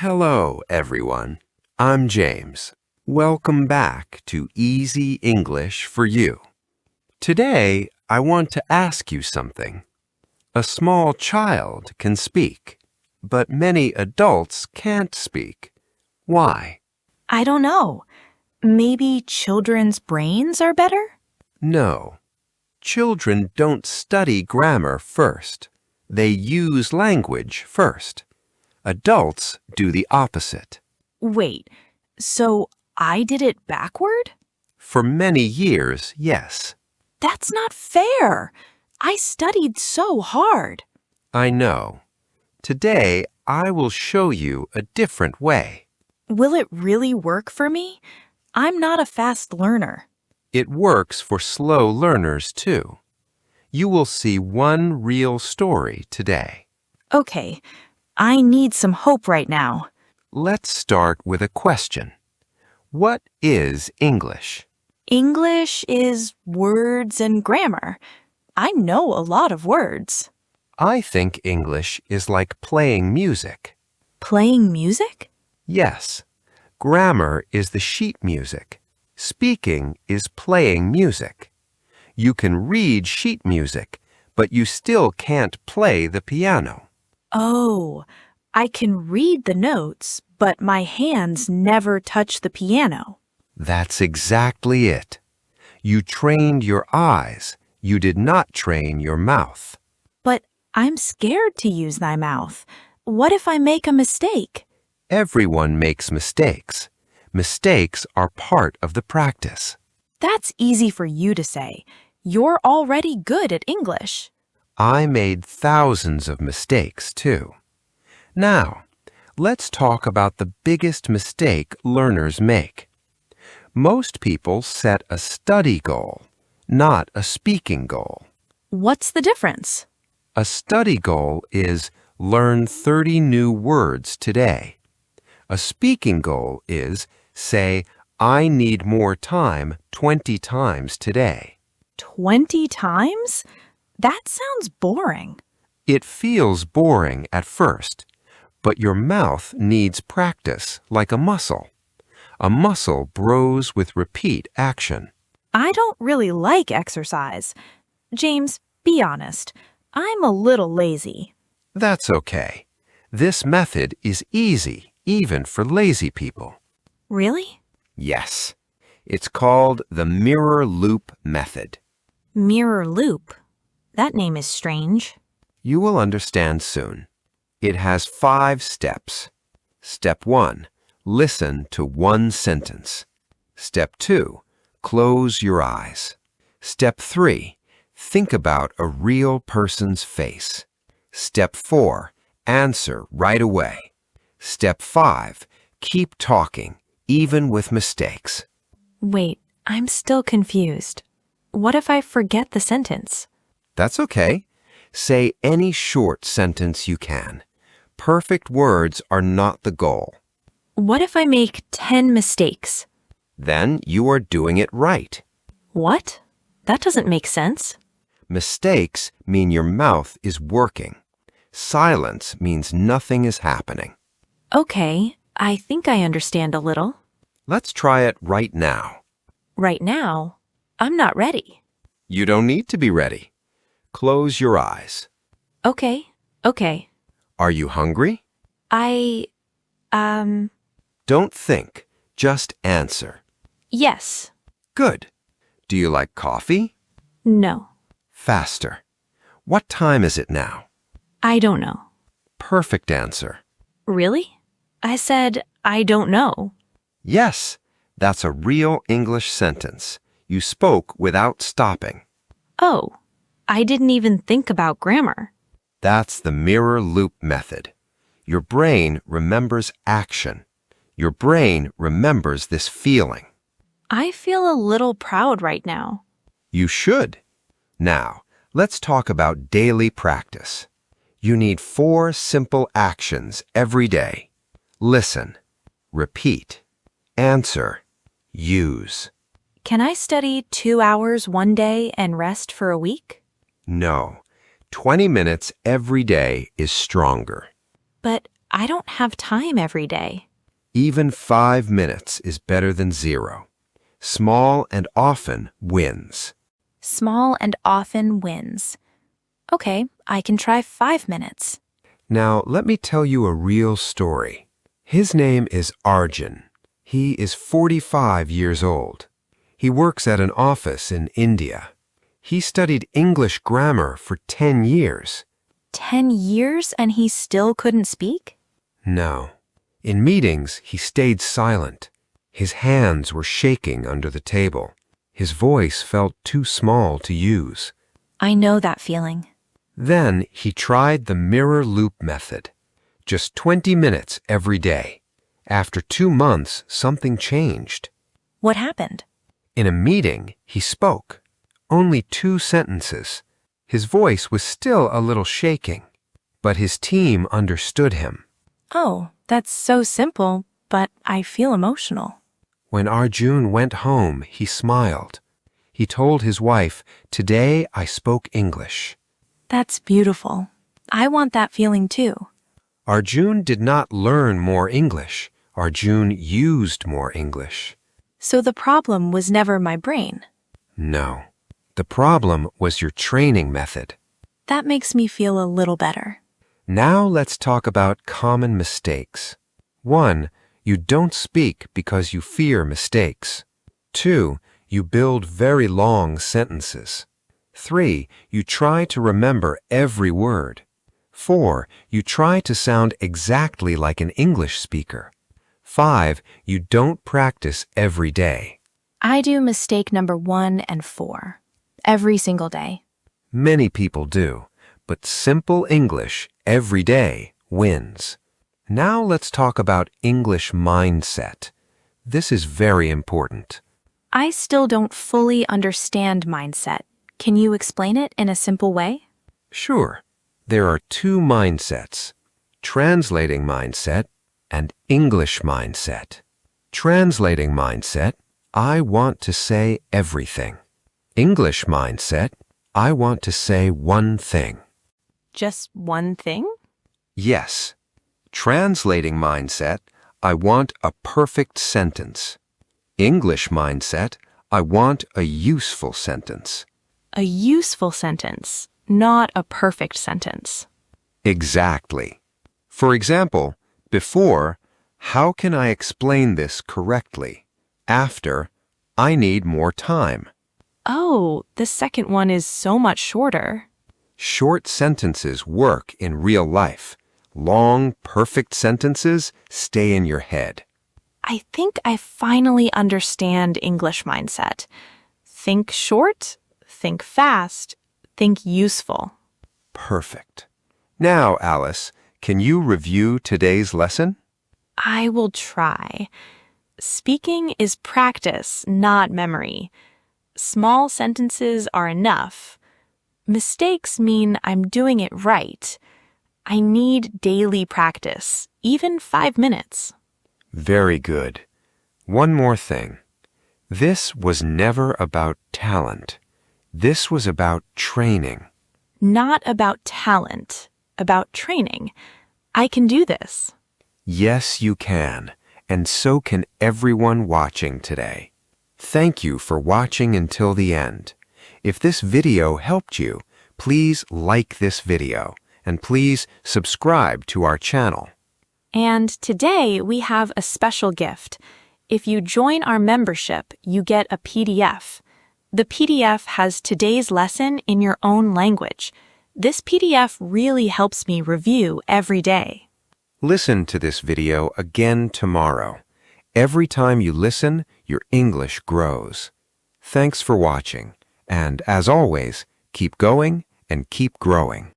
Hello, everyone. I'm James. Welcome back to Easy English for You. Today, I want to ask you something. A small child can speak, but many adults can't speak. Why? I don't know. Maybe children's brains are better? No. Children don't study grammar first. They use language first. Adults do the opposite. Wait, so I did it backward? For many years, yes. That's not fair. I studied so hard. I know. Today, I will show you a different way. Will it really work for me? I'm not a fast learner. It works for slow learners, too. You will see one real story today. Okay, I need some hope right now. Let's start with a question. What is English? English is words and grammar. I know a lot of words. I think English is like playing music. Playing music? Yes. Grammar is the sheet music. Speaking is playing music. You can read sheet music, but you still can't play the piano. Oh, I can read the notes, but my hands never touch the piano. That's exactly it. You trained your eyes. You did not train your mouth. But I'm scared to use my mouth. What if I make a mistake? Everyone makes mistakes. Mistakes are part of the practice. That's easy for you to say. You're already good at English. I made thousands of mistakes, too. Now, let's talk about the biggest mistake learners make. Most people set a study goal, not a speaking goal. What's the difference? A study goal is learn 30 new words today. A speaking goal is say, I need more time 20 times today. 20 times? That sounds boring. It feels boring at first, but your mouth needs practice like a muscle. A muscle grows with repeat action. I don't really like exercise. James, be honest. I'm a little lazy. That's okay. This method is easy, even for lazy people. Really? Yes. It's called the mirror loop method. Mirror loop. That name is strange. You will understand soon. It has 5 steps. Step 1, listen to one sentence. Step 2, close your eyes. Step 3, think about a real person's face. Step 4, answer right away. Step 5, keep talking, even with mistakes. Wait, I'm still confused. What if I forget the sentence? That's okay. Say any short sentence you can. Perfect words are not the goal. What if I make 10 mistakes? Then you are doing it right. What? That doesn't make sense. Mistakes mean your mouth is working. Silence means nothing is happening. Okay, I think I understand a little. Let's try it right now. Right now, I'm not ready. You don't need to be ready. Close your eyes. Okay. Are you hungry? Don't think. Just answer. Yes. Good. Do you like coffee? No. Faster. What time is it now? I don't know. Perfect answer. Really? I said, I don't know. Yes, that's a real English sentence. You spoke without stopping. Oh, I didn't even think about grammar. That's the mirror loop method. Your brain remembers action. Your brain remembers this feeling. I feel a little proud right now. You should. Now, let's talk about daily practice. You need 4 simple actions every day. Listen, repeat, answer, use. Can I study 2 hours one day and rest for a week? No, 20 minutes every day is stronger. But I don't have time every day. Even 5 minutes is better than 0. Small and often wins. Small and often wins. Okay, I can try 5 minutes. Now, let me tell you a real story. His name is Arjun. He is 45 years old. He works at an office in India. He studied English grammar for 10 years. 10 years and he still couldn't speak? No. In meetings, he stayed silent. His hands were shaking under the table. His voice felt too small to use. I know that feeling. Then he tried the mirror loop method. Just 20 minutes every day. After 2 months, something changed. What happened? In a meeting, he spoke. Only 2 sentences. His voice was still a little shaking, but his team understood him. Oh, that's so simple, but I feel emotional. When Arjun went home, he smiled. He told his wife, "Today I spoke English." That's beautiful. I want that feeling too. Arjun did not learn more English. Arjun used more English. So the problem was never my brain. No. The problem was your training method. That makes me feel a little better. Now let's talk about common mistakes. 1. You don't speak because you fear mistakes. 2. You build very long sentences. 3. You try to remember every word. 4. You try to sound exactly like an English speaker. 5. You don't practice every day. I do mistake number 1 and 4. Every single day. Many people do, but simple English every day wins. Now let's talk about English mindset. This is very important. I still don't fully understand mindset. Can you explain it in a simple way? Sure. There are 2 mindsets, translating mindset and English mindset. Translating mindset, I want to say everything. English mindset, I want to say one thing. Just one thing? Yes. Translating mindset, I want a perfect sentence. English mindset, I want a useful sentence. A useful sentence, not a perfect sentence. Exactly. For example, before, how can I explain this correctly? After, I need more time. Oh, the second one is so much shorter. Short sentences work in real life. Long, perfect sentences stay in your head. I think I finally understand English mindset. Think short, think fast, think useful. Perfect. Now, Alice, can you review today's lesson? I will try. Speaking is practice, not memory. Small sentences are enough. Mistakes mean I'm doing it right. I need daily practice, even 5 minutes. Very good. One more thing. This was never about talent. This was about training. Not about talent, about training. I can do this. Yes, you can, and so can everyone watching today. Thank you for watching until the end. If this video helped you, please like this video, and please subscribe to our channel. And today we have a special gift. If you join our membership, you get a PDF. The PDF has today's lesson in your own language. This PDF really helps me review every day. Listen to this video again tomorrow. Every time you listen, your English grows. Thanks for watching, and as always, keep going and keep growing.